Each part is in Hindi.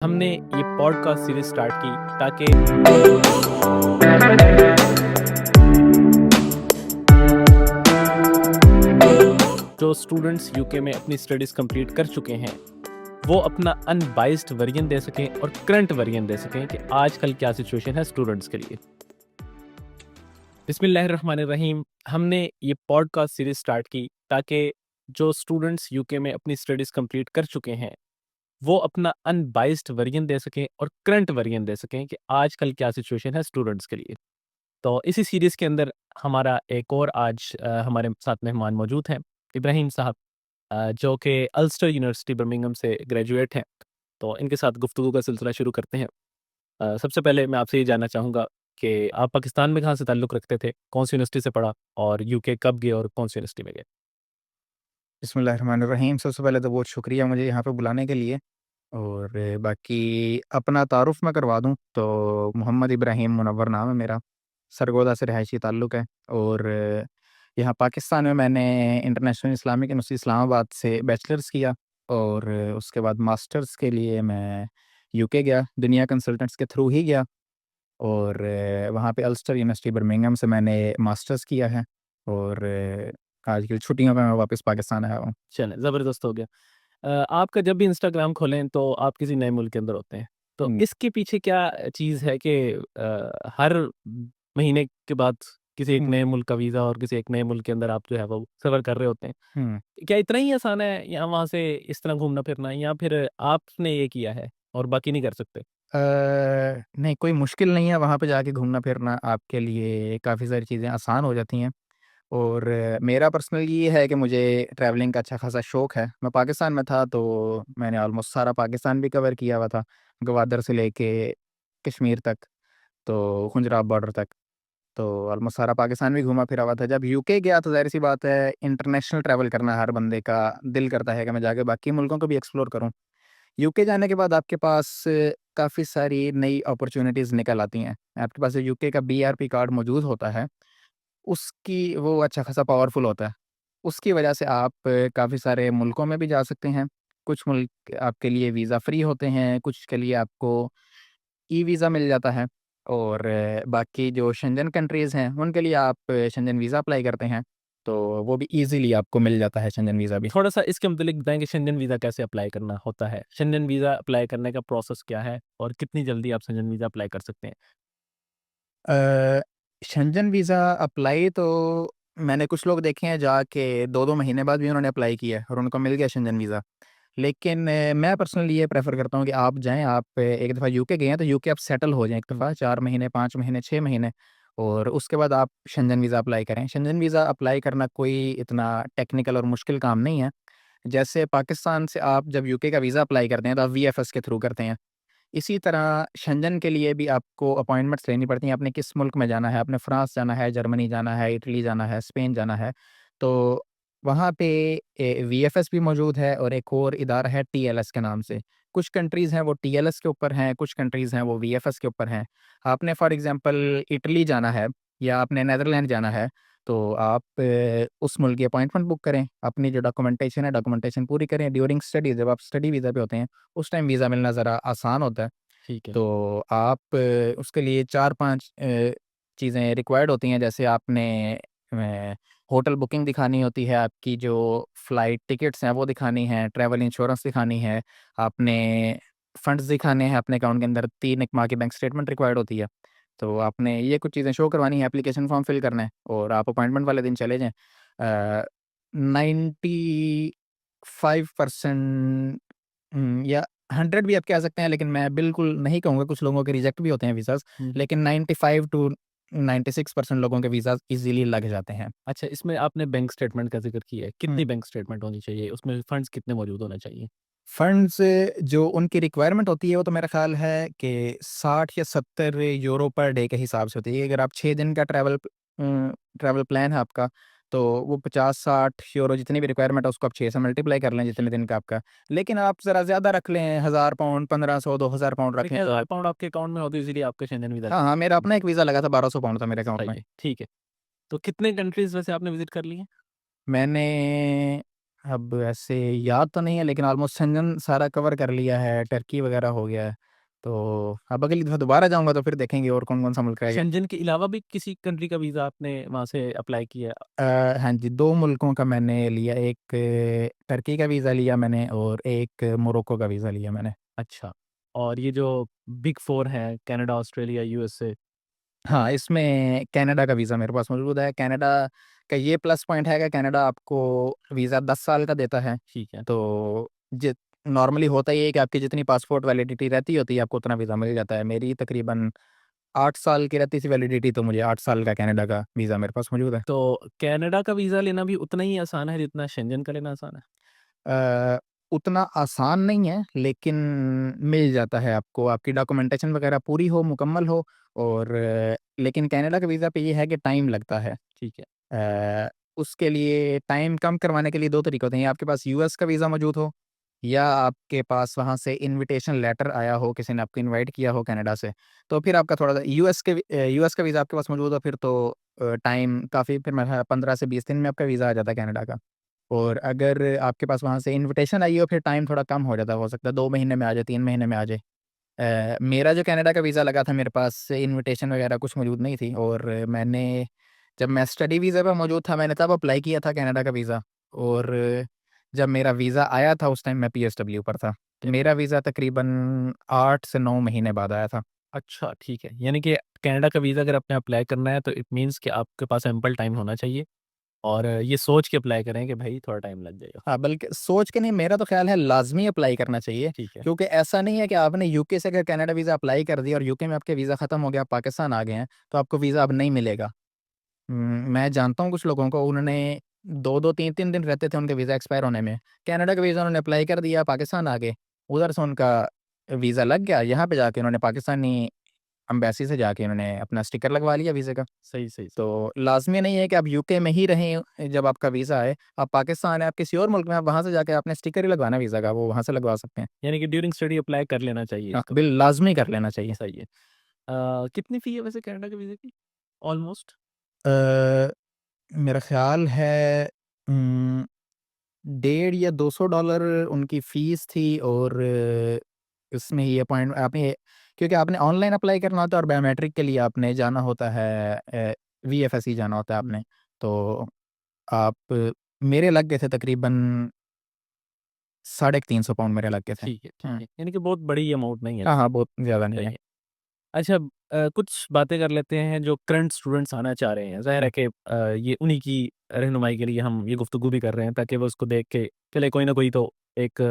हमने ये पॉडकास्ट सीरीज स्टार्ट की ताकि जो स्टूडेंट्स यूके में अपनी स्टडीज कंप्लीट कर चुके हैं वो अपना अनबाइस्ड वर्जन दे सकें और करंट वर्जन दे सकें कि आजकल क्या सिचुएशन है स्टूडेंट्स के लिए। बिस्मिल्लाहिर्रहमानिर्रहीम। हमने ये पॉडकास्ट सीरीज स्टार्ट की ताकि जो स्टूडेंट्स यूके में अपनी स्टडीज कंप्लीट कर चुके हैं वो अपना अनबाइस्ड वर्जन दे सकें और करंट वर्जन दे सकें कि आजकल क्या सिचुएशन है स्टूडेंट्स के लिए। तो इसी सीरीज़ के अंदर हमारा एक और आज हमारे साथ मेहमान मौजूद हैं, इब्राहिम साहब, जो कि अल्स्टर यूनिवर्सिटी बर्मिंघम से ग्रेजुएट हैं। तो इनके साथ गुफ्तगू का सिलसिला शुरू करते हैं। सबसे पहले मैं आपसे ये जानना चाहूँगा कि आप पाकिस्तान में कहाँ से ताल्लुक़ रखते थे? कौन-सी यूनिवर्सिटी से पढ़ा और यूके कब गए और कौन-सी यूनिवर्सिटी में गए? बिस्मिल्लाहिर्रहमानिर्रहीम। सबसे पहले तो बहुत शुक्रिया मुझे यहाँ पे बुलाने के लिए। और बाकी अपना तारुफ़ मैं करवा दूँ तो मोहम्मद इब्राहिम मुनव्वर नाम है मेरा। सरगोदा से रिहायशी ताल्लुक़ है। और यहाँ पाकिस्तान में मैंने इंटरनेशनल इस्लामिक यूनिवर्सिटी इस्लामाबाद से बैचलर्स किया। और उसके बाद मास्टर्स के लिए मैं यूके गया, दुनिया कंसल्टेंट्स के थ्रू ही गया। और वहाँ पे अल्स्टर यूनिवर्सिटी बर्मिंघम से मैंने मास्टर्स किया है। और आजकल छुट्टियों में मैं वापस पाकिस्तान आया हूँ। चलें, ज़बरदस्त हो गया। आपका जब भी इंस्टाग्राम खोलें तो आप किसी नए मुल्क के अंदर होते हैं। तो हुँ, इसके पीछे क्या चीज़ है कि हर महीने के बाद किसी एक हुँ, नए मुल्क का वीज़ा और किसी एक नए मुल्क के अंदर आप जो है वो सफ़र कर रहे होते हैं। हुँ। क्या इतना ही आसान है यहाँ-वहाँ से इस तरह घूमना-फिरना, या फिर आपने ये किया है और बाकी नहीं कर सकते? नहीं, कोई मुश्किल नहीं है वहाँ पे जाके घूमना-फिरना, आपके लिए काफ़ी सारी चीज़ें आसान हो जाती हैं। और मेरा पर्सनली ये है कि मुझे ट्रैवलिंग का अच्छा खासा शौक है। मैं पाकिस्तान में था तो मैंने ऑलमोस्ट सारा पाकिस्तान भी कवर किया हुआ था, गवादर से लेके कश्मीर तक, तो खुंजराब बॉर्डर तक। तो ऑलमोस्ट सारा पाकिस्तान भी घूमा फिरा हुआ था। जब यूके गया तो ज़ाहिर-सी बात है, इंटरनेशनल ट्रैवल करना हर बंदे का दिल करता है कि मैं जाके बाकी मुल्कों को भी एक्सप्लोर करूँ। यूके जाने के बाद आपके पास काफ़ी सारी नई अपॉर्च्युनिटीज़ निकल आती हैं। आपके पास जो यूके का बीआरपी कार्ड मौजूद होता है, उसकी वो अच्छा खासा पावरफुल होता है। उसकी वजह से आप काफ़ी सारे मुल्कों में भी जा सकते हैं। कुछ मुल्क आपके लिए वीज़ा फ्री होते हैं, कुछ के लिए आपको ई-वीज़ा मिल जाता है। और बाकी जो शेंजन कंट्रीज़ हैं, उनके लिए आप शेंजन वीज़ा अप्लाई करते हैं, तो वो भी ईज़िली आपको मिल जाता है शेंजन वीज़ा भी। थोड़ा-सा इसके मुतालिक बताएँ कि शेंजन वीज़ा कैसे अप्लाई करना होता है? शेंजन वीज़ा अप्लाई करने का प्रोसेस क्या है और कितनी जल्दी आप शेंजन वीज़ा अप्लाई कर सकते हैं? अ, शेंजन वीज़ा अप्लाई तो मैंने कुछ लोग देखे हैं जाके 2-2 महीने बाद भी उन्होंने अप्लाई किया है और उनको मिल गया शेंजन वीज़ा। लेकिन मैं पर्सनली ये प्रेफ़र करता हूँ कि आप जाएँ, आप एक दफ़ा यूके गए हैं तो यूके आप सेटल हो जाएँ एक हुँ। दफ़ा 4 महीने, 5 महीने, 6 महीने, और उसके बाद आप शेंजन वीज़ा अप्लाई करें। शेंजन वीज़ा अप्लाई करना कोई इतना टेक्निकल और मुश्किल काम नहीं है। जैसे पाकिस्तान से आप जब यूके का वीज़ा अप्लाई करते हैं तो आप वीएफएस के थ्रू करते हैं। इसी तरह शेंजन के लिए भी आपको अपॉइंटमेंट्स लेनी पड़ती हैं, आपने किस मुल्क में जाना है, आपने फ्रांस जाना है, जर्मनी जाना है, इटली जाना है, स्पेन जाना है, तो वहाँ पे वीएफएस भी मौजूद है और एक और इदारा है टीएलएस के नाम से। कुछ कंट्रीज़ हैं वो टीएलएस के ऊपर हैं, कुछ कंट्रीज़ हैं वो वीएफएस के ऊपर हैं। आपने फॉर एग्ज़ाम्पल इटली जाना है या आपने नीदरलैंड जाना है, तो आप उस मुल्क की अपॉइंटमेंट बुक करें, अपनी जो डॉक्यूमेंटेशन है, डॉक्यूमेंटेशन पूरी करें। ड्यूरिंग स्टडी जब आप स्टडी वीज़ा पे होते हैं, उस टाइम वीज़ा मिलना ज़रा आसान होता है। ठीक है। तो आप उसके लिए 4-5 चीज़ें रिक्वायर्ड होती हैं, जैसे आपने होटल बुकिंग दिखानी होती है, आपकी जो फ्लाइट टिकट्स हैं वो दिखानी हैं, ट्रैवल इंश्योरेंस दिखानी है, आपने फंड्स दिखाने हैं अपने अकाउंट के अंदर, 3 एक माह की बैंक स्टेटमेंट रिक्वायर्ड होती है। तो आपने ये कुछ चीज़ें शो करवानी है, एप्लीकेशन फॉर्म फिल करना है और आप अपॉइंटमेंट वाले दिन चले जाएँ। 95% या 100 भी आप कह सकते हैं, लेकिन मैं बिल्कुल नहीं कहूँगा, कुछ लोगों के रिजेक्ट भी होते हैं वीज़ाज़, हुँ, हुँ। लेकिन 95 टू 96% लोगों के वीज़ाज़ ईज़िली लग जाते हैं। अच्छा, इसमें आपने बैंक स्टेटमेंट का ज़िक्र किया है। हुँ। कितनी बैंक स्टेटमेंट होनी चाहिए? उसमें फंड्स कितने मौजूद होने चाहिए? फंड्स जो उनकी रिक्वायरमेंट होती है वो तो मेरा ख़्याल है कि 60 या 70 यूरो पर डे के हिसाब से होती है। अगर आप 6 दिन का ट्रैवल प्लान है आपका, तो वो 50-60 यूरो जितनी भी रिक्वायरमेंट है उसको आप 6 से मल्टीप्लाई कर लें जितने दिन का आपका। लेकिन आप ज़रा ज़्यादा रख लें, 1000 पाउंड, 1500, 2000 पाउंड रख लें। देखिए, हज़ार पाउंड आपके अकाउंट में हो तो इज़िली आपका शेंजन वीज़ा। हाँ, हाँ, मेरा अपना एक वीज़ा लगा था, 1200 पाउंड था मेरे अकाउंट सही में। है, ठीक है। तो कितने कंट्रीज़ वैसे आपने विज़िट कर ली हैं? मैंने अब ऐसे याद तो नहीं है, लेकिन ऑलमोस्ट शेंजन सारा कवर कर लिया है, टर्की वगैरह हो गया है। तो अब अगली दफ़ा दोबारा जाऊँगा तो फिर देखेंगे और कौन-कौन सा मुल्क रह गया। शेंजन के अलावा भी किसी कंट्री का वीज़ा आपने वहाँ से अप्लाई किया? हाँ जी, 2 मुल्कों का मैंने लिया, एक टर्की का वीज़ा लिया मैंने और एक मोरक्को का वीज़ा लिया मैंने। अच्छा, और ये जो बिग 4 हैं, कनाडा, ऑस्ट्रेलिया, यूएसए। हाँ, इसमें कनाडा का वीज़ा मेरे पास मौजूद है। कनाडा का ये प्लस पॉइंट है कि कनाडा आपको वीज़ा 10 साल का देता है। ठीक है। तो जि नॉर्मली होता ये है कि आपकी जितनी पासपोर्ट वैलिडिटी रहती होती है, आपको उतना वीज़ा मिल जाता है। मेरी तकरीबन 8 साल की रहती थी वैलिडिटी, तो मुझे 8 साल का कनाडा का वीज़ा मेरे पास मौजूद है। तो कनाडा का वीज़ा लेना भी उतना ही आसान है जितना शेंजन का लेना आसान है? अ, उतना आसान नहीं है, लेकिन मिल जाता है आपको, आपकी डॉक्यूमेंटेशन वगैरह पूरी हो, मुकम्मल हो। और लेकिन कनाडा के वीज़ा पे ये है कि टाइम लगता है। ठीक है। अ, उसके लिए टाइम कम करवाने के लिए 2 तरीके होते हैं, या आपके पास यूएस का वीज़ा मौजूद हो, या आपके पास वहाँ से इन्विटेशन लेटर आया हो, किसी ने आपको इनवाइट किया हो कनाडा से। तो फिर आपका थोड़ा-सा यूएस का वीज़ा आपके पास मौजूद हो, फिर तो टाइम काफ़ी, फिर मेरा 15 से 20 दिन में आपका वीज़ा आ जाता है कनाडा का। और अगर आपके पास वहाँ से इन्विटेशन आई हो, फिर टाइम थोड़ा कम हो जाता है, हो सकता है 2 महीने में आ जाए, 3 महीने में आ जाए। मेरा जो कनाडा का वीज़ा लगा था, मेरे पास इन्विटेशन वगैरह कुछ मौजूद नहीं थी, और मैंने जब मैं स्टडी वीज़ा पे मौजूद था, मैंने तब अप्लाई किया था कनाडा का वीज़ा। और जब मेरा वीज़ा आया था, उस टाइम मैं पीएसडब्ल्यू पर था। तो क्या मेरा वीज़ा तकरीबन 8 से 9 महीने बाद आया था। अच्छा, ठीक है। यानी कि कनाडा का वीज़ा अगर आपने अप्लाई करना है तो इट मीन्स कि आपके पास एम्पल टाइम होना चाहिए और ये सोच के अप्लाई करें कि भाई थोड़ा टाइम लग जाएगा। हाँ, बल्कि सोच के नहीं, मेरा तो ख़्याल है लाज़मी अप्लाई करना चाहिए, ठीक है। क्योंकि ऐसा नहीं है कि आपने यूके से अगर कनाडा वीज़ा अप्लाई कर दिया और यूके में आपके वीज़ा ख़त्म हो गया, आप पाकिस्तान आ गए हैं, तो आपको वीज़ा अब नहीं मिलेगा। मैं जानता हूँ कुछ लोगों को, उन्होंने 2-2 3-3 दिन रहते थे उनके वीज़ा एक्सपायर होने में। कनाडा का वीज़ा उन्होंने अप्लाई कर दिया, पाकिस्तान आ गए, उधर से उनका वीज़ा लग गया, यहाँ पे जाके उन्होंने पाकिस्तानी एम्बेसी से जाके उन्होंने अपना स्टिकर लगवा लिया वीज़े का। सही, सही, सही। तो लाज़मी नहीं है कि आप यूके में ही रहें जब आपका वीज़ा आए, आप पाकिस्तान हैं, आप किसी और मुल्क में, आप वहाँ से जाके आपने स्टिकर ही लगवाना है वीज़ा का, वो वहाँ से लगवा सकते हैं। यानी कि ड्यूरिंग स्टडी अप्लाई कर लेना चाहिए हाँ, इसको। लाज़मी कर लेना चाहिए। सही है। कितनी फ़ी है वैसे कनाडा के वीज़े की? ऑलमोस्ट? अ, मेरा ख़्याल है उम, 1.5 या $200 उनकी फ़ीस थी। और इसमें ये पॉइंट आपने, क्योंकि आपने ऑनलाइन अप्लाई करना होता है और बायोमेट्रिक के लिए आपने जाना होता है, वीएफएसई जाना होता है आपने। तो आप मेरे लग गए थे तकरीबन £350 मेरे लग गए थे। ठीक है, ठीक हुँ। है। यानी कि बहुत बड़ी अमाउंट नहीं है। हाँ, हाँ, बहुत ज़्यादा नहीं सही है। है। अच्छा, कुछ बातें कर लेते हैं जो करंट स्टूडेंट्स आना चाह रहे हैं। ज़ाहिर हुँ, है कि ये उन्हीं की रहनुमाई के लिए हम ये गुफ्तगू भी कर रहे हैं ताकि वो उसको देख के चले कोई ना कोई तो एक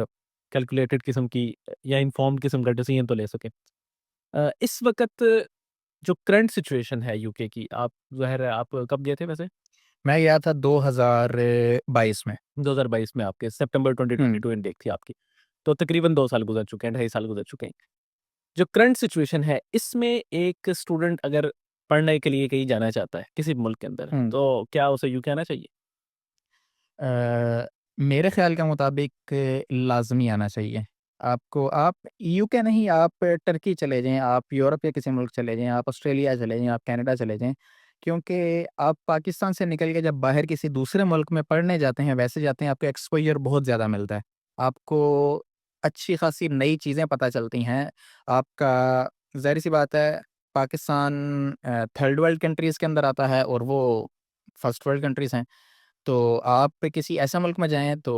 कैलकुलेटेड किस्म की या इन्फॉर्म्ड किस्म का डिसीजन तो ले सकें। इस वक़्त जो करंट सिचुएशन है यूके की, आप ज़ाहिर है आप कब गए थे वैसे? मैं गया था 2022 में। 2022 में आपके सितंबर हुँ, 2022 इनटेक थी आपकी। तो तकरीबन 2 साल गुज़र चुके हैं, ढाई साल गुज़र चुके हैं। जो करंट सिचुएशन है, इसमें एक स्टूडेंट अगर पढ़ने के लिए कहीं जाना चाहता है, किसी भी मुल्क के अंदर, हुँ। तो क्या उसे यूके आना चाहिए? अ, मेरे ख़्याल के मुताबिक लाज़मी आना चाहिए। आप यूके नहीं, आप टर्की चले जाएँ, आप यूरोप के किसी मुल्क चले जाएँ, आप ऑस्ट्रेलिया चले जाएँ, आप कनाडा चले जाएँ। क्योंकि आप पाकिस्तान से निकल के जब बाहर किसी दूसरे मुल्क में पढ़ने जाते हैं, वैसे जाते हैं, आपको एक्सपोज़र बहुत ज़्यादा मिलता है। आपको अच्छी खासी नई चीज़ें पता चलती हैं। आपका ज़ाहिर-सी बात है, पाकिस्तान थर्ड वर्ल्ड कंट्रीज़ के अंदर आता है और वो फर्स्ट वर्ल्ड कंट्रीज़ हैं। तो आप किसी ऐसे मुल्क में जाएँ तो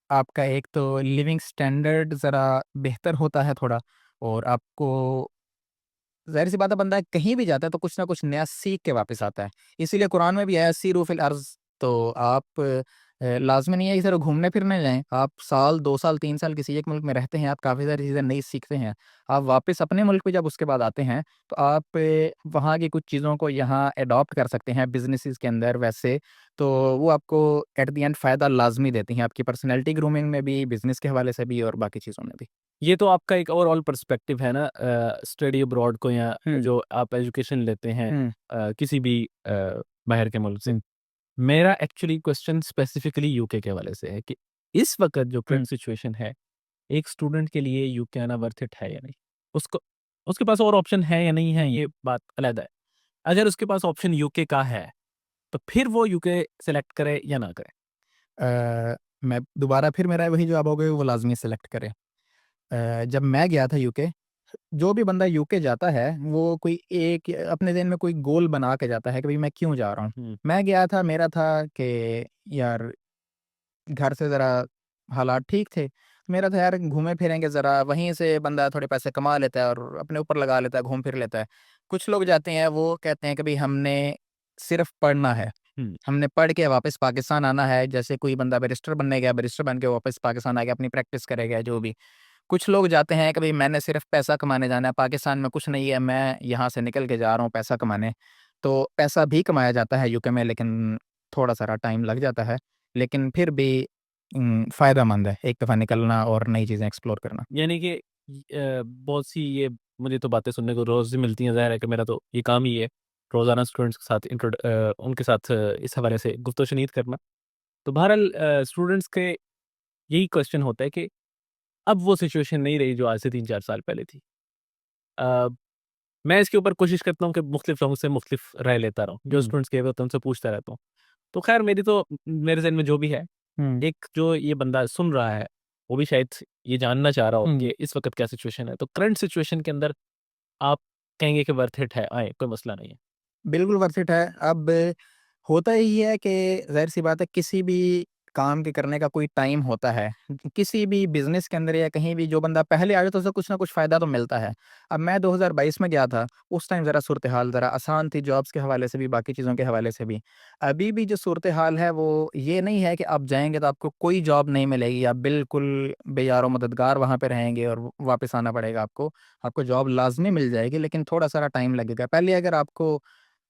आपका एक तो लिविंग स्टैंडर्ड ज़रा बेहतर होता है थोड़ा, और आपको ज़ाहिर-सी बात है, बंदा कहीं भी जाता है तो कुछ ना कुछ नया सीख के वापस आता है। इसीलिए कुरान में भी है सीरू फिल अर्ज़। तो आप लाज़मी नहीं है कि सिर्फ़ घूमने-फिरने जाएँ। आप साल, 2 साल, 3 साल किसी एक मुल्क में रहते हैं, आप काफ़ी सारी चीज़ें नई सीखते हैं। आप वापस अपने मुल्क में जब उसके बाद आते हैं, तो आप वहाँ की कुछ चीज़ों को यहाँ एडॉप्ट कर सकते हैं बिज़नेसेस के अंदर वैसे। तो वो आपको एट द एंड फ़ायदा लाज़मी देती हैं, आपकी पर्सनैलिटी ग्रूमिंग में भी, बिज़नेस के हवाले से भी और बाकी चीज़ों में भी। ये तो आपका एक ओवरऑल पर्सपेक्टिव है ना स्टडी अब्रॉड को या हुँ, जो आप एजुकेशन लेते हैं हुँ, किसी भी बाहर के मुल्क से। हुँ, मेरा एक्चुअली क्वेश्चन स्पेसिफिकली यूके के हवाले से है कि इस वक़्त जो हुँ, करंट सिचुएशन है, एक स्टूडेंट के लिए यूके आना वर्थ इट है या नहीं? उसको उसके पास और ऑप्शन है या नहीं है, हुँ। ये बात अलग है। अगर उसके पास ऑप्शन यूके का है, तो फिर वो यूके सेलेक्ट करे या ना करे? मैं दोबारा फिर मेरा वही जवाब होगा कि वो लाज़मी सेलेक्ट करें। जब मैं गया था यूके, जो भी बंदा यूके जाता है, वो कोई एक अपने ज़हन में कोई गोल बना के जाता है कि भई मैं क्यों जा रहा हूँ। हुँ, मैं गया था, मेरा था कि यार घर से ज़रा हालात ठीक थे। मेरा था यार घूमे-फिरेंगे ज़रा, वहीं से बंदा थोड़े पैसे कमा लेता है और अपने ऊपर लगा लेता है, घूम फिर लेता है। कुछ लोग जाते हैं, वो कहते हैं कि भई हमने सिर्फ़ पढ़ना है। हुँ, हमने पढ़ के वापस पाकिस्तान आना है, जैसे कोई बंदा बैरिस्टर बनने गया, बैरिस्टर बन के वापस पाकिस्तान आ गया, अपनी प्रैक्टिस करेगा जो भी। कुछ लोग जाते हैं कि भई मैंने सिर्फ़ पैसा कमाने जाना है, पाकिस्तान में कुछ नहीं है, मैं यहाँ से निकल के जा रहा हूँ पैसा कमाने। तो पैसा भी कमाया जाता है यूके में, लेकिन थोड़ा-सा टाइम लग जाता है, लेकिन फिर भी फ़ायदेमंद है एक दफ़ा निकलना और नई चीज़ें एक्सप्लोर करना। यानी कि बहुत सी ये मुझे तो बातें सुनने को रोज़ ही मिलती हैं, ज़ाहिर है कि मेरा तो ये काम ही है, रोज़ाना स्टूडेंट्स के साथ उनके साथ इस हवाले से गुफ्तगू-शनीद करना। तो बहरहाल स्टूडेंट्स के यही क्वेश्चन होता है कि अब वो सिचुएशन नहीं रही जो आज से 3-4 साल पहले थी। अ, मैं इसके ऊपर कोशिश करता हूँ कि मुख्तलिफ लोगों से मुख्तलिफ राय लेता रहूँ, जो हुँ, स्टूडेंट्स गए हुए होते हैं उनसे पूछता रहता हूँ। तो ख़ैर मेरी तो मेरे ज़हन में जो भी है, हुँ, एक जो ये बंदा सुन रहा है, वो भी शायद ये जानना चाह रहा हो हुँ। कि इस वक़्त क्या सिचुएशन है। तो करंट सिचुएशन के अंदर आप कहेंगे कि वर्थ इट है, आएँ, कोई मसला नहीं है। बिल्कुल वर्थ इट है। अब होता यही है कि ज़ाहिर-सी बात है, किसी भी काम के करने का कोई टाइम होता है। किसी भी बिज़नेस के अंदर या कहीं भी जो बंदा पहले आ जाए तो उसे कुछ ना कुछ फ़ायदा तो मिलता है। अब मैं 2022 में गया था, उस टाइम ज़रा सूरत-ए-हाल ज़रा आसान थी, जॉब्स के हवाले से भी, बाकी चीज़ों के हवाले से भी। अभी भी जो सूरत-ए-हाल है वो ये नहीं है कि आप जाएँगे तो आपको कोई जॉब नहीं मिलेगी, आप बिल्कुल बेयार-ओ-मददगार वहाँ पे रहेंगे और वापस आना पड़ेगा आपको। आपको जॉब लाज़मी मिल जाएगी, लेकिन थोड़ा-सा टाइम लगेगा। पहले अगर आपको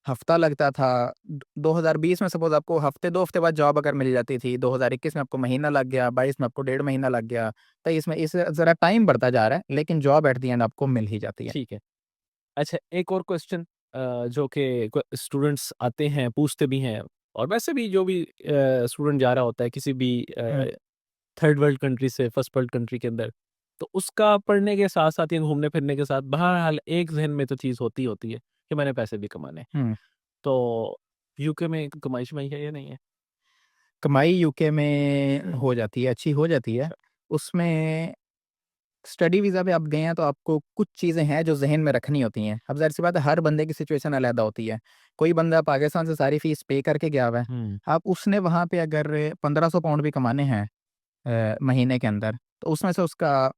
हफ्ता लगता था। 2020 में सपोज़ आपको हफ्ते 2 हफ्ते बाद जॉब अगर मिल जाती थी, 2021 में आपको महीना लग गया, 22 में आपको डेढ़ महीना लग गया, 23 में इस ज़रा टाइम बढ़ता जा रहा है, लेकिन जॉब एट द एंड आपको मिल ही जाती है। ठीक है। अच्छा एक और क्वेश्चन जो कि स्टूडेंट्स आते हैं, पूछते भी हैं और वैसे भी जो भी स्टूडेंट जा रहा होता है किसी भी हुँ, थर्ड वर्ल्ड कंट्री से फर्स्ट वर्ल्ड कंट्री के अंदर, तो उसका पढ़ने के साथ-साथ या घूमने-फिरने के साथ बहरहाल एक ज़हन में तो चीज़ होती ही होती है कि मैंने पैसे भी कमाने हैं। हुँ। तो यूके में कमाई-शमाई है या नहीं है? कमाई यूके में हो जाती है, अच्छी हो जाती है। अच्छा। उसमें स्टडी वीज़ा पे आप गए हैं तो आपको कुछ चीज़ें हैं जो ज़हन में रखनी होती हैं। अब ज़ाहिर-सी बात है, हर बंदे की सिचुएशन अलग होती है। कोई बंदा पाकिस्तान से सारी फ़ीस पे करके गया हुआ है। हुँ, अब उसने वहाँ पे अगर 1500 पाउंड भी कमाने हैं महीने के अंदर, तो उसमें से उसका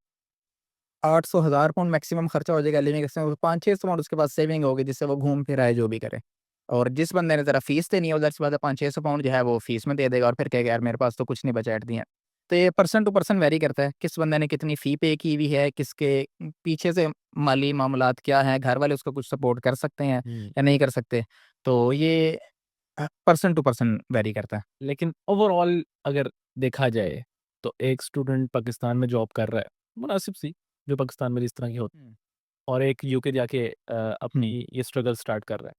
800 हज़ार पाउंड मैक्सिमम खर्चा हो जाएगा लिविंग एक्सपेंस, 500-600 पाउंड उसके पास सेविंग होगी जिससे वो घूम फिर आए जो भी करे। और जिस बंदे ने ज़रा फ़ीस देनी है, वो ज़ाहिर-सी बात है 500-600 पाउंड जो है वो फ़ीस में दे देगा और फिर कहेगा यार मेरे पास तो कुछ नहीं बचा एट द एंड। तो ये पर्सन टू पर्सन वैरी करता है, किस बंदे ने कितनी फ़ी पे की हुई है, किसके पीछे से माली मामलात क्या हैं, घर वाले उसको कुछ सपोर्ट कर सकते हैं हुँ। या नहीं कर सकते। तो ये पर्सन टू पर्सन वैरी करता है। लेकिन ओवरऑल अगर देखा जाए, तो एक स्टूडेंट पाकिस्तान में जॉब कर रहा है, मुनासिब-सी, जो पाकिस्तान में जिस तरह की होती हुँ, और एक यूके जाके हुँ। अपनी ये स्ट्रगल स्टार्ट कर रहा है।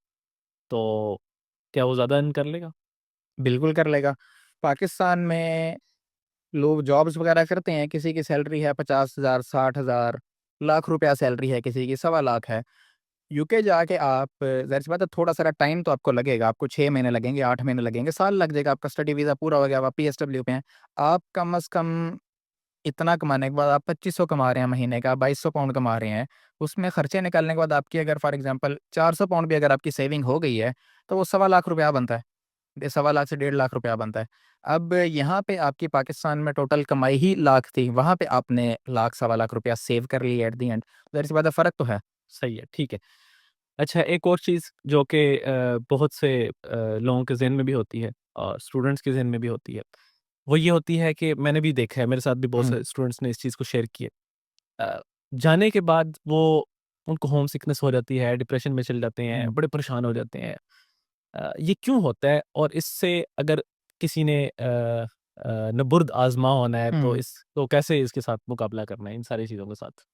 तो क्या वो ज़्यादा अर्न कर लेगा? बिल्कुल कर लेगा। पाकिस्तान में लोग जॉब्स वगैरह करते हैं, किसी की सैलरी है 50,000, 60,000, लाख रुपया सैलरी है किसी की, सवा लाख है। यूके जाके आप ज़ाहिर-सी बात है, थोड़ा-सा टाइम तो आपको लगेगा, आपको 6 महीने लगेंगे, 8 महीने लगेंगे, साल लग जाएगा, आपका स्टडी वीज़ा पूरा हो गया, अब आप पीएसडब्ल्यू पे हैं। आप कम से कम इतना कमाने के बाद आप 2500 कमा रहे हैं महीने का, 2200 पाउंड कमा रहे हैं, उसमें खर्चे निकालने के बाद आपकी अगर फॉर एग्ज़ाम्पल 400 पाउंड भी अगर आपकी सेविंग हो गई है, तो वो सवा लाख रुपया बनता है। सवा लाख से डेढ़ लाख रुपया बनता है। अब यहाँ पे आपकी पाकिस्तान में टोटल कमाई ही लाख थी, वहाँ पे आपने लाख सवा लाख रुपया सेव कर लिया एट द एंड। ज़ाहिर-सी बात है, फ़र्क तो है। सही है, ठीक है। अच्छा एक और चीज़ जो कि बहुत से लोगों के ज़हन में भी होती है और स्टूडेंट्स के ज़हन में भी होती है, वो ये होती है कि मैंने भी देखा है, मेरे साथ भी बहुत हुँ, सारे स्टूडेंट्स ने इस चीज़ को शेयर की है। जाने के बाद वो उनको होम सिकनेस हो जाती है, डिप्रेशन में चले जाते हैं, हुँ, बड़े परेशान हो जाते हैं। ये क्यों होता है? और इससे अगर किसी ने नबुर्द आज़मा होना है तो हुँ। इसको कैसे इसके साथ मुकाबला करना है इन सारी चीज़ों के साथ?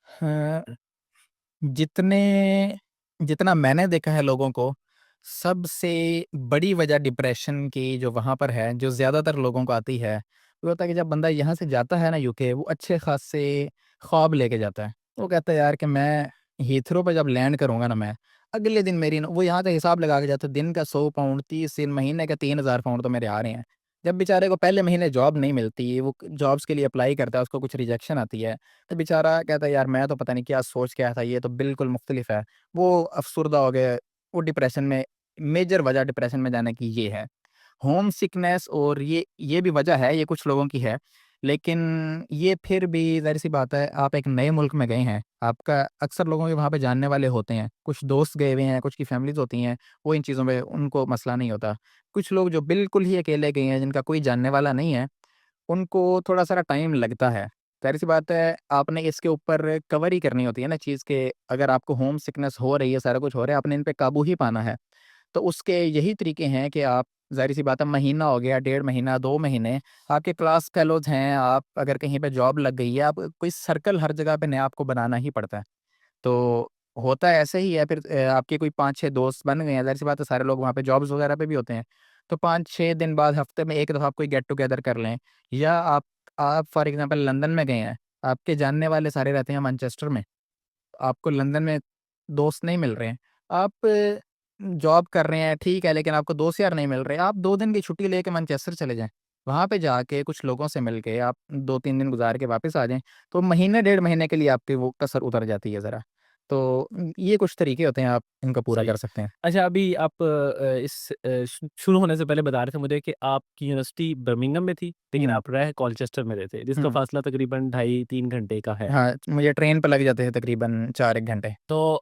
हाँ, जितने जितना मैंने देखा है लोगों को, सबसे बड़ी वजह डिप्रेशन की जो वहाँ पर है, जो ज़्यादातर लोगों को आती है, वो होता है कि जब बंदा यहाँ से जाता है ना यूके, वो अच्छे खासे ख्वाब लेके जाता है। वो कहता है यार कि मैं हीथ्रो पे जब लैंड करूँगा ना मैं, अगले दिन मेरी वो यहाँ से हिसाब लगा के जाता है, दिन का 100 पाउंड, 30 दिन, महीने का 3000 पाउंड तो मेरे आ रहे हैं। जब बेचारे को पहले महीने जॉब नहीं मिलती, वो जॉब्स के लिए अप्लाई करता है, उसको कुछ रिजेक्शन आती है, तो बेचारा कहता है यार मैं तो पता नहीं क्या सोच के आया था, ये तो बिल्कुल मुख्तलिफ है। वो अफसुर्दा हो गया, वो डिप्रेशन में, मेजर वजह डिप्रेशन में जाने की ये है। होम सिकनेस, और ये भी वजह है, ये कुछ लोगों की है। लेकिन ये फिर भी ज़ाहिर-सी बात है, आप एक नए मुल्क में गए हैं, आपका अक्सर लोगों के वहाँ पे जानने वाले होते हैं, कुछ दोस्त गए हुए हैं, कुछ की फैमिलीज़ होती हैं, वो इन चीज़ों में उनको मसला नहीं होता। कुछ लोग जो बिल्कुल ही अकेले गए हैं, जिनका कोई जानने वाला नहीं है, उनको थोड़ा-सा टाइम लगता है। ज़ाहिर-सी बात है, आपने इसके ऊपर कवर ही करनी होती है ना चीज़, के अगर आपको होम सिकनेस हो रही है, सारा कुछ हो रहा है, आपने इन पे काबू ही पाना है। तो उसके यही तरीके हैं कि आप, ज़ाहिर-सी बात है, महीना हो गया, डेढ़ महीना, 2 महीने, आपके क्लास फेलोज़ हैं, आप अगर कहीं पे जॉब लग गई है, आप कोई सर्कल हर जगह पे नया आपको बनाना ही पड़ता है। तो होता ऐसे ही है फिर, आपके कोई 5-6 दोस्त बन गए हैं, ज़ाहिर-सी बात है सारे लोग वहाँ पे जॉब्स वगैरह पे भी होते हैं। तो 5-6 दिन बाद हफ़्ते में 1 दफ़ा आप कोई गेट टुगेदर कर लें, या आप फॉर एग्ज़ाम्पल लंदन में गए हैं, आपके जानने वाले सारे रहते हैं मैनचेस्टर में, आपको लंदन में दोस्त नहीं मिल रहे हैं। आप जॉब कर रहे हैं, ठीक है, लेकिन आपको दोस्त यार नहीं मिल रहे। आप 2 दिन की छुट्टी लेके मैनचेस्टर चले जाएँ। वहाँ पे जाके कुछ लोगों से मिल के आप 2-3 दिन गुज़ार के वापस आ जाएँ, तो महीने, डेढ़ महीने के लिए आपकी वो कसर उतर जाती है ज़रा। तो ये कुछ तरीके होते हैं, आप इनको पूरा सही। कर सकते हैं। अच्छा, अभी आप शुरू होने से पहले बता रहे थे मुझे कि आपकी यूनिवर्सिटी बर्मिंघम में थी, लेकिन हुँ, आप रहे कॉलचेस्टर में रहे थे, जिसका हुँ। फ़ासला तकरीबन ढाई 3 घंटे का है। हाँ, मुझे ट्रेन पे लग जाते थे तकरीबन 4-1 घंटे। तो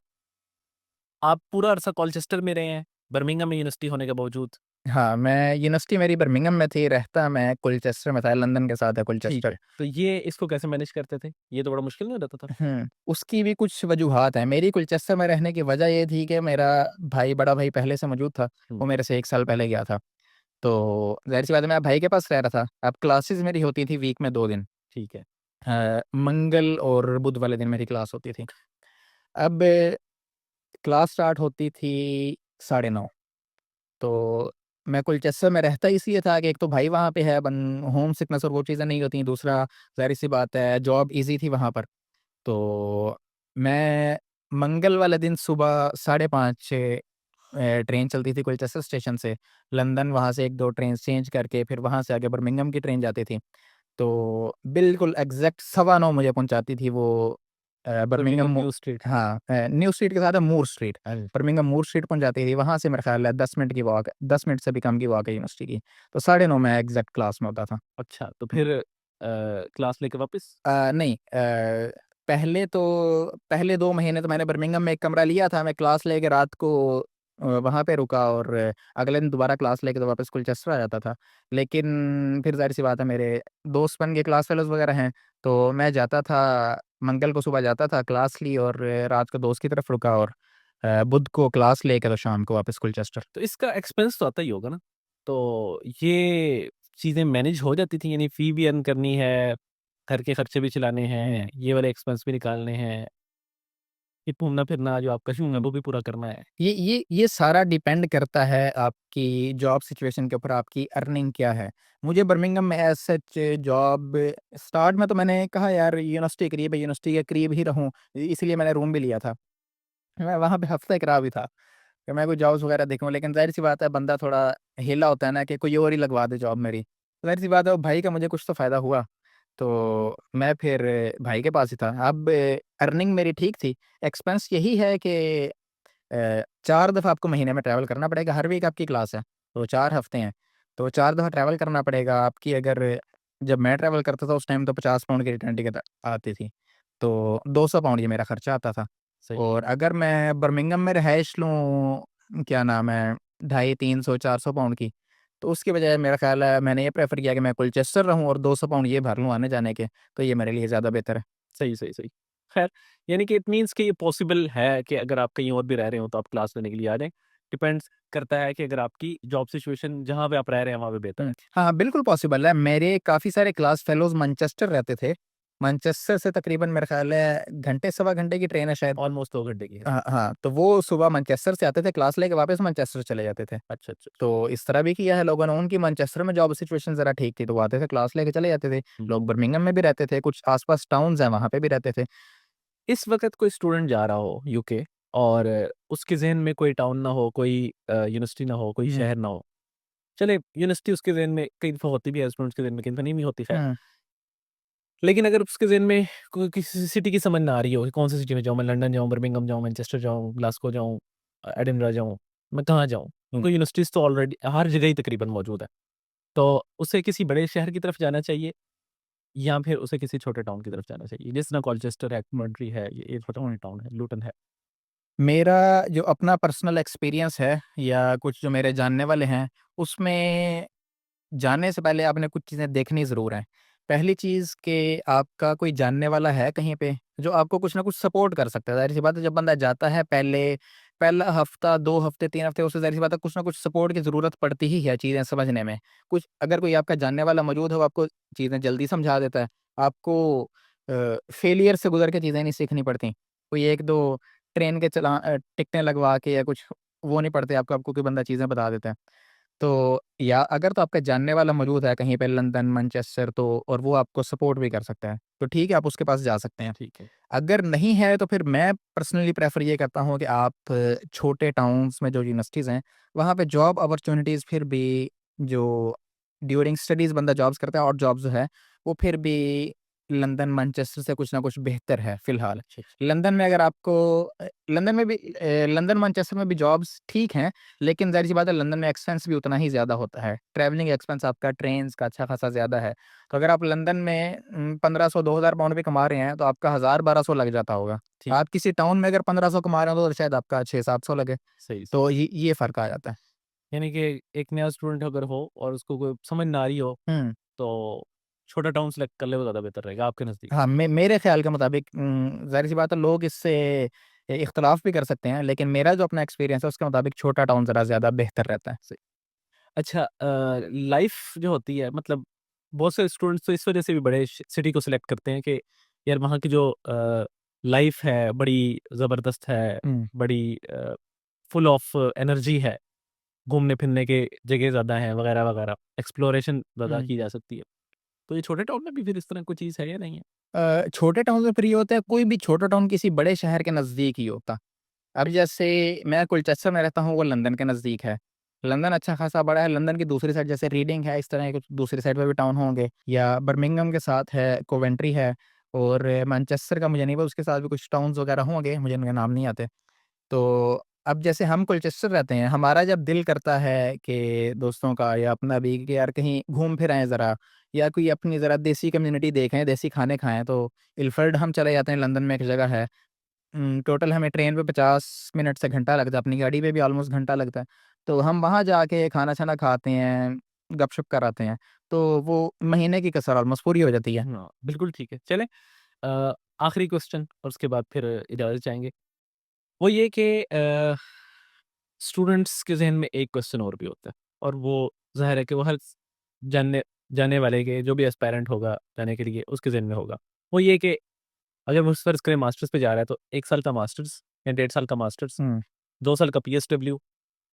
आप पूरा अरसा कॉलचेस्टर में रहे हैं, बर्मिंघम में यूनिवर्सिटी होने के बावजूद? हाँ, मैं यूनिवर्सिटी मेरी बर्मिंघम में थी, रहता मैं कोलचेस्टर में था, लंदन के साथ है ठीक कोलचेस्टर। है। तो ये इसको कैसे मैनेज करते थे? ये तो बड़ा मुश्किल नहीं हो जाता था? उसकी भी कुछ वजूहात हैं। मेरी कोलचेस्टर में रहने की वजह ये थी कि मेरा बड़ा भाई पहले से मौजूद था, हुँ, वो मेरे से 1 साल पहले गया था। तो ज़ाहिर-सी बात है, मैं भाई के पास रह रहा था। अब क्लासेज़ मेरी होती थी वीक में 2 दिन। ठीक है। मंगल और बुध वाले दिन मेरी क्लास होती थी। अब क्लास स्टार्ट होती थी 9:30, तो मैं कोलचेस्टर में रहता इसलिए था कि एक तो भाई वहाँ पे है, होम सिकनेस और वो चीज़ें नहीं होती। दूसरा, ज़ाहिर-सी बात है, जॉब ईज़ी थी वहाँ पर। तो मैं मंगल वाले दिन सुबह 5:30 ट्रेन चलती थी कोलचेस्टर स्टेशन से, लंदन वहाँ से 1-2 ट्रेन चेंज करके फिर वहाँ से आगे बर्मिंघम की ट्रेन जाती थी। तो बिल्कुल एग्ज़ैक्ट 9:15 मुझे पहुँचाती थी वो, बर्मिंघम बर्मिंघम मू न्यू स्ट्रीट। हाँ, न्यू स्ट्रीट के साथ है मूर स्ट्रीट। बर्मिंघम मूर स्ट्रीट पहुँचाती थी, वहाँ से मेरा ख़्याल है 10 मिनट की वॉक है, 10 मिनट से भी कम की वॉक है यूनिवर्सिटी की। तो 9:30 मैं एग्ज़ैक्ट क्लास में होता था। अच्छा, तो फिर क्लास लेके वापस? नहीं, पहले 2 महीने तो मैंने बर्मिंघम में एक कमरा लिया था, मैं क्लास लेके रात को वहाँ पे रुका, और अगले दिन दोबारा क्लास लेके तो वापस कोलचेस्टर आ जाता था। लेकिन फिर ज़ाहिर-सी बात है, मेरे दोस्त बन गए, क्लास फेलोज़ वगैरह हैं, तो मैं जाता था, मंगल को सुबह जाता था, क्लास ली और रात को दोस्त की तरफ रुका, और बुध को क्लास लेके तो शाम को वापस कोलचेस्टर। तो इसका एक्सपेंस तो आता ही होगा ना? तो ये चीज़ें मैनेज हो जाती थी, यानी फ़ी भी अर्न करनी है, घर के खर्चे भी चलाने हैं, ये वाले एक्सपेंस भी निकालने हैं, ये घूमना-फिरना जो आपका शौक है वो भी पूरा करना है। ये सारा डिपेंड करता है आपकी जॉब सिचुएशन के ऊपर, आपकी अर्निंग क्या है। मुझे बर्मिंघम में एज़ सच जॉब, स्टार्ट में तो मैंने कहा यार यूनिवर्सिटी करीब है, यूनिवर्सिटी के करीब ही रहूँ, इसीलिए मैंने रूम भी लिया था। मैं वहाँ पे हफ़्ता एक रहा भी था, कि मैं कोई जॉब्स वगैरह देखूँ, लेकिन ज़ाहिर-सी बात है, बंदा थोड़ा हिला होता है ना, कि कोई और ही लगवा दे जॉब मेरी। ज़ाहिर-सी बात है, वो भाई का मुझे कुछ तो फ़ायदा हुआ, तो मैं फिर भाई के पास ही था। अब अर्निंग मेरी ठीक थी, एक्सपेंस यही है कि 4 दफ़ा आपको महीने में ट्रैवल करना पड़ेगा, हर वीक आपकी क्लास है, तो 4 हफ़्ते हैं, तो 4 दफ़ा ट्रैवल करना पड़ेगा। आपकी अगर, जब मैं ट्रैवल करता था उस टाइम तो £50 की रिटर्न टिकट आती थी, तो £200 ये मेरा खर्चा आता था। सही है। और अगर मैं बर्मिंघम में रिहाइश लूँ, क्या नाम है, ढाई 300 £400 की, तो उसकी बजाय मेरा ख़्याल है मैंने ये प्रेफ़र किया कि मैं कोलचेस्टर रहूँ और £200 ये भर लूँ आने-जाने के, तो ये मेरे लिए ज़्यादा बेहतर है। सही, सही, सही। ख़ैर, यानी कि इट मीन्स कि ये पॉसिबल है कि अगर आप कहीं और भी रह रहे हो तो आप क्लास लेने के लिए आ जाएँ। डिपेंड्स करता है कि अगर आपकी जॉब सिचुएशन जहाँ पे आप रह रहे हैं वहाँ पे बेहतर है। हाँ, बिल्कुल पॉसिबल है। मेरे काफ़ी सारे क्लास फेलोज़ मैनचेस्टर रहते थे। मैनचेस्टर से तकरीबन मेरा ख़्याल है घंटे, सवा घंटे की ट्रेन है शायद। ऑलमोस्ट 2 घंटे की है। हाँ, तो वो सुबह मैनचेस्टर से आते थे, क्लास लेके वापस मैनचेस्टर चले जाते थे। अच्छा, अच्छा, अच्छा। तो इस तरह भी किया है लोगों ने। उनकी मैनचेस्टर में जॉब सिचुएशन ज़रा ठीक थी, तो वो आते थे, क्लास लेके चले जाते थे। हुँ। लोग बर्मिंघम में भी रहते थे, कुछ आस-पास टाउन्स हैं, वहाँ पे भी रहते थे। इस वक़्त कोई स्टूडेंट जा रहा हो यूके और उसके ज़हन में कोई टाउन ना हो, कोई यूनिवर्सिटी ना हो, कोई हुँ। शहर ना हो, चले यूनिवर्सिटी उसके ज़हन में कई दफ़ा होती भी है स्टूडेंट्स के ज़हन में, कई दफ़ा नहीं भी होती खैर। हुँ, लेकिन अगर उसके ज़हन में कोई किसी सिटी की समझ ना आ रही हो कि कौन सी सिटी में जाऊँ, मैं लंदन जाऊँ, बर्मिंघम जाऊँ, मैनचेस्टर जाऊँ, ग्लासगो जाऊँ, एडिनबरा जाऊँ, मैं कहाँ जाऊँ? हुँ। क्योंकि यूनिवर्सिटीज़ तो ऑलरेडी हर जगह ही तकरीबन मौजूद है। तो उसे किसी बड़े शहर की तरफ जाना चाहिए या फिर उसे किसी छोटे टाउन की तरफ जाना चाहिए? जिस तरह कॉलचेस्टर है, कवंट्री है, ये छोटा टाउन है, लुटन है। मेरा जो अपना पर्सनल एक्सपीरियंस है या कुछ जो मेरे जानने वाले हैं, उसमें जाने से पहले आपने कुछ चीज़ें देखनी ज़रूर हैं। पहली चीज़ कि आपका कोई जानने वाला है कहीं पे, जो आपको कुछ ना कुछ सपोर्ट कर सकता है। ज़ाहिर-सी बात है जब बंदा जाता है पहला हफ़्ता, 2 हफ़्ते, 3 हफ़्ते उसे ज़ाहिर-सी बात है कुछ ना कुछ सपोर्ट की ज़रूरत पड़ती ही है चीज़ें समझने में। कुछ अगर कोई आपका जानने वाला मौजूद है, वो आपको चीज़ें जल्दी समझा देता है। आपको फेलियर से गुज़र के चीज़ें नहीं सीखनी पड़ती। कोई 1-2 ट्रेन के टिकटें लगवा के या कुछ वो नहीं पड़ते आपको, आपको कोई बंदा चीज़ें बता देता है। तो या अगर तो आपका जानने वाला मौजूद है कहीं पे लंदन, मैनचेस्टर तो और वो आपको सपोर्ट भी कर सकता है, तो ठीक है आप उसके पास जा सकते हैं। ठीक है। अगर नहीं है तो फिर मैं पर्सनली प्रेफ़र ये करता हूँ कि आप छोटे टाउन्स में जो यूनिवर्सिटीज़ हैं, वहाँ पे जॉब अपॉर्च्युनिटीज़ फिर भी जो ड्यूरिंग स्टडीज़ बंदा जॉब्स करता है और जॉब जो है, वो फिर भी लंदन, मैनचेस्टर से कुछ ना कुछ बेहतर है फ़िलहाल। अच्छा, अच्छा। लंदन में अगर आपको लंदन में भी लंदन, मैनचेस्टर में भी जॉब्स ठीक हैं, लेकिन ज़ाहिर-सी बात है लंदन में एक्सपेंस भी उतना ही ज़्यादा होता है। ट्रैवलिंग एक्सपेंस आपका ट्रेन्स का अच्छा खासा ज़्यादा है। तो अगर आप लंदन में 1500-2000 पाउंड भी कमा रहे हैं, तो आपका 1000-1200 लग जाता होगा। ठीक, आप किसी टाउन में अगर 1500 कमा रहे हो, तो शायद आपका 600-700 लगे। सही, सही। तो ये फ़र्क आ जाता है। यानी कि एक नया स्टूडेंट अगर हो और उसको कोई समझ ना आ रही हो, हुँ। तो छोटा टाउन सेलेक्ट कर ले, वो ज़्यादा बेहतर रहेगा आपके नज़दीक। हाँ, मेरे ख़्याल के मुताबिक ज़ाहिर-सी बात है लोग इससे इख्तिलाफ़ भी कर सकते हैं, लेकिन मेरा जो अपना एक्सपीरियंस है उसके मुताबिक छोटा टाउन ज़रा ज़्यादा बेहतर रहता है। सही। अच्छा लाइफ़ जो होती है मतलब बहुत से स्टूडेंट्स तो इस वज़ह से भी बड़े श सिटी को सेलेक्ट करते हैं कि यार वहाँ की जो लाइफ़ है बड़ी ज़बरदस्त है, हुँ, बड़ी फुल ऑफ एनर्जी है, घूमने-फिरने के जगह ज़्यादा हैं वगैरह-वगैरह, एक्सप्लोरेशन ज़्यादा हुँ। की जा सकती है। तो ये छोटे टाउन में भी फिर इस तरह कोई चीज़ है या नहीं है? छोटे टाउन में फिर ये होता है कोई भी छोटा टाउन किसी बड़े शहर के नज़दीक ही होता। अब जैसे मैं कोलचेस्टर में रहता हूँ, वो लंदन के नज़दीक है। लंदन अच्छा खासा बड़ा है, लंदन की दूसरी साइड जैसे रीडिंग है, इस तरह के कुछ दूसरी साइड पे भी टाउन होंगे या बर्मिंघम के साथ है, कोवेंट्री है और मैनचेस्टर का मुझे नहीं पता उसके साथ भी कुछ टाउन्स वगैरह होंगे, मुझे उनके नाम नहीं आते। तो अब जैसे हम कोलचेस्टर रहते हैं, हमारा जब दिल करता है कि दोस्तों का या अपना भी कि यार कहीं घूम फिर आएँ ज़रा या कोई अपनी ज़रा देसी कम्युनिटी देखें, देसी खाने खाएँ, तो इलफर्ड हम चले जाते हैं, लंदन में एक जगह है। टोटल हमें ट्रेन पे 50 मिनट से घंटा लगता है, अपनी गाड़ी पे भी ऑलमोस्ट घंटा लगता है। तो हम वहाँ जाके खाना-छाना खाते हैं, गपशप कराते हैं, तो वो महीने की कसर ऑलमोस्ट पूरी हो जाती है। हाँ, बिल्कुल ठीक है। चलें आखिरी क्वेश्चन और उसके बाद फिर इजाज़त चाहेंगे। वो ये कि स्टूडेंट्स के ज़हन में एक क्वेश्चन और भी होता है और वो ज़ाहिर है कि वो हर जानने जाने वाले के जो भी एस्पायरेंट होगा जाने के लिए उसके ज़हन में होगा। वो ये कि अगर वो फ़र्ज़ करें मास्टर्स पे जा रहा है तो 1 साल का मास्टर्स या 1.5 साल का मास्टर्स, हुँ, 2 साल का पीएसडब्ल्यू,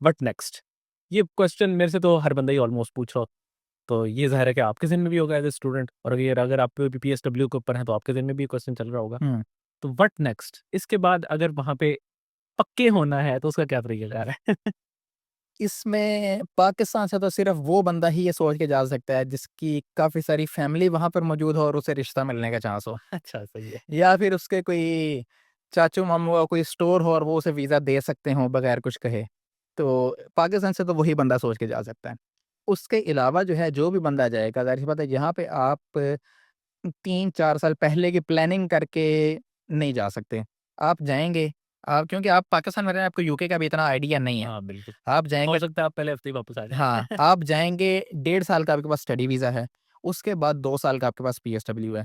व्हाट नेक्स्ट? ये क्वेश्चन मेरे से तो हर बंदा ही ऑलमोस्ट पूछ रहा हो। तो ये ज़ाहिर है कि आपके ज़हन में भी होगा एज़ अ स्टूडेंट और अगर अगर आप भी पीएसडब्ल्यू के ऊपर हैं तो आपके ज़हन में भी ये क्वेश्चन चल रहा होगा। हुँ। तो व्हाट नेक्स्ट? इसके बाद अगर वहाँ पे पक्के होना है तो उसका क्या तरीक़ाकार है? इसमें पाकिस्तान से तो सिर्फ़ वो बंदा ही ये सोच के जा सकता है जिसकी काफ़ी सारी फैमिली वहाँ पर मौजूद हो और उसे रिश्ता मिलने का चांस हो। अच्छा सही है। या फिर उसके कोई चाचू-मामू का कोई स्टोर हो और वो उसे वीज़ा दे सकते हों बगैर कुछ कहे। तो पाकिस्तान से तो वही बंदा सोच के जा सकता है। उसके अलावा जो है, जो भी बंदा जाएगा, ज़ाहिर-सी बात है यहाँ पे आप 3-4 साल पहले की प्लानिंग करके नहीं जा सकते। आप जाएँगे, आप क्योंकि आप पाकिस्तान में रहे हैं, आपको यूके का भी इतना आइडिया नहीं है। हाँ, बिल्कुल। आप हो जाएँगे सकता है आप पहले हफ़्ते ही वापस आ हाँ, जाएँ। आप जाएँगे 1.5 साल का आपके पास स्टडी वीज़ा है, उसके बाद 2 साल का आपके पास पीएसडब्ल्यू है।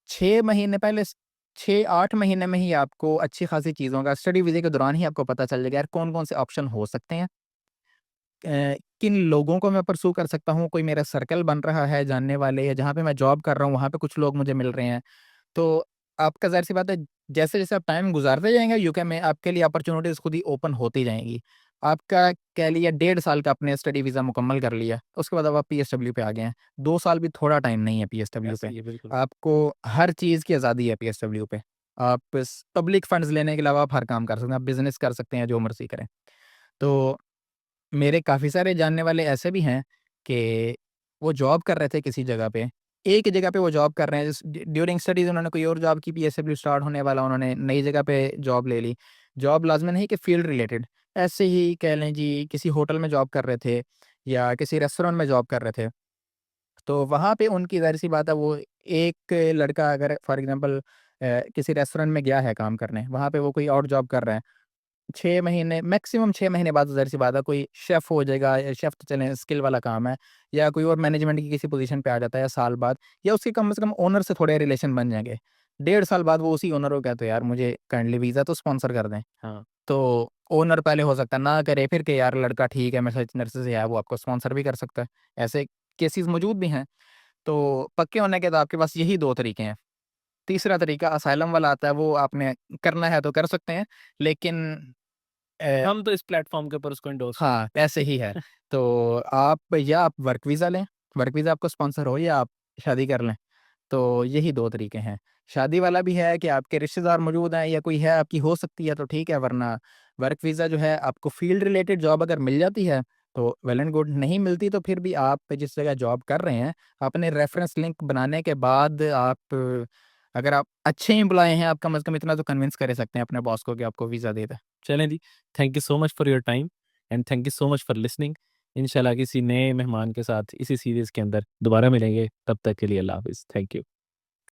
6 महीने पहले स 6-8 महीने में ही आपको अच्छी खासी चीज़ों का स्टडी वीज़े के दौरान ही आपको पता चल जाएगा यार कौन-कौन से ऑप्शन हो सकते हैं। किन लोगों को मैं परस्यू कर सकता हूँ, कोई मेरा सर्कल बन रहा है जानने वाले या जहाँ पे मैं जॉब कर रहा हूँ, वहाँ पे कुछ लोग मुझे मिल रहे हैं। तो आपका ज़ाहिर-सी बात है, जैसे-जैसे आप टाइम गुज़ारते जाएँगे यूके में, आपके लिए अपॉर्च्युनिटीज़ खुद ही ओपन होती जाएँगी। आपका कह लिए 1.5 साल का आपने स्टडी वीज़ा मुकम्मल कर लिया, उसके बाद अब आप पीएसडब्ल्यू पे आ गए हैं। 2 साल भी थोड़ा टाइम नहीं है पीएसडब्ल्यू पे। सही है, बिल्कुल। आपको हर चीज़ की आज़ादी है पीएसडब्ल्यू पे। आप स पब्लिक फंड्स लेने के अलावा आप हर काम कर सकते हैं, आप बिज़नेस कर सकते हैं, जो मर्ज़ी करें। तो मेरे काफ़ी सारे जानने वाले ऐसे भी हैं कि वो जॉब कर रहे थे किसी जगह पे, एक ही जगह पे वो जॉब कर रहे हैं, ड्यूरिंग स्टडीज़ उन्होंने कोई और जॉब की, पीएसडब्ल्यू स्टार्ट होने वाला, उन्होंने नई जगह पे जॉब ले ली। जॉब लाज़मी नहीं कि फ़ील्ड रिलेटेड, ऐसे ही कह लें जी, किसी होटल में जॉब कर रहे थे या किसी रेस्टोरेंट में जॉब कर रहे थे। तो वहाँ पे उनकी ज़ाहिर-सी बात है, वो एक लड़का अगर फॉर एग्ज़ाम्पल किसी रेस्टोरेंट में गया है काम करने, वहाँ पे वो कोई और जॉब कर रहा है। 6 महीने मैक्सिमम 6 महीने बाद ज़ाहिर-सी बात है कोई शेफ़ हो जाएगा, या शेफ़ तो चलें स्किल वाला काम है, या कोई और मैनेजमेंट की किसी पोज़ीशन पे आ जाता है, या साल बाद, या उसके कम से कम ओनर से थोड़े रिलेशन बन जाएँगे। डेढ़ साल बाद वो उसी ओनर को कहते हैं, यार मुझे काइंडली वीज़ा तो स्पॉन्सर कर दें। हाँ, तो ओनर पहले हो सकता है ना करे, फिर के यार लड़का ठीक है, मेरे साथ नर्सेज़ है, वो आपको स्पॉन्सर भी कर सकता है। ऐसे केसेज़ मौजूद भी हैं। तो पक्के होने के तो आपके पास यही 2 तरीके हैं। तीसरा तरीका असाइलम वाला आता है, वो आपने करना है तो कर सकते हैं, लेकिन अ, हम तो इस प्लेटफ़ॉर्म के ऊपर उसको एंडोर्स नहीं हाँ, ऐसे ही है। तो आप वर्क वीज़ा लें, वर्क वीज़ा आपको स्पॉन्सर हो, या आप शादी कर लें। तो यही 2 तरीके हैं। शादी वाला भी है कि आपके रिश्तेदार मौजूद हैं या कोई है आपकी हो सकती है तो ठीक है, वरना वर्क वीज़ा जो है आपको फ़ील्ड रिलेटेड जॉब अगर मिल जाती है तो वेल एंड गुड, नहीं मिलती तो फिर भी आप जिस जगह जॉब कर रहे हैं, अपने रेफ़रेंस लिंक बनाने के बाद आप अगर आप अच्छे एम्प्लॉयी हैं, आप कम से कम इतना तो कन्विंस कर ही सकते हैं अपने बॉस को कि आपको वीज़ा दे दें। चलें जी, thank you so much for your time and thank you so much for listening. इंशाल्लाह किसी नए मेहमान के साथ इसी सीरीज़ के अंदर दोबारा मिलेंगे, तब तक के लिए अल्लाह हाफ़िज़। Thank you.